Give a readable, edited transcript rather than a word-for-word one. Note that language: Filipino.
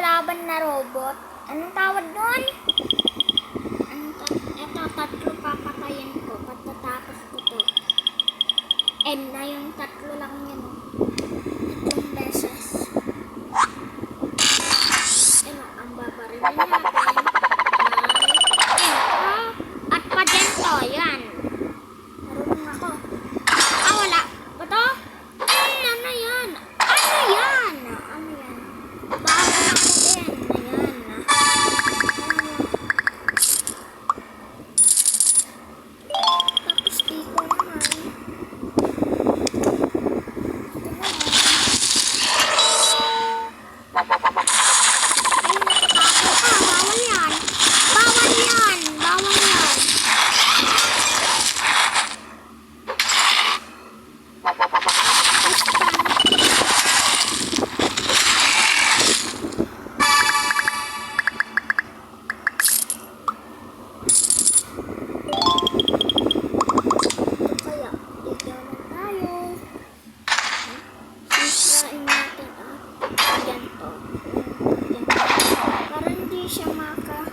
lalaban na robot. Anong tawag doon? Ito, tatlo papatayin ko. Pagkatapos ko to. End na yung tatlo lang yun. Tatlong beses. Ang babarilin natin. At pa dyan to. Yan. Marunong ako. Wala. Bato? Ano yan? Ano yan? Ano yan? Bago ako din. Ayan. Tapos dito naman. Bawal yan. Bawal yan. Bawal yan. Para hindi siya maka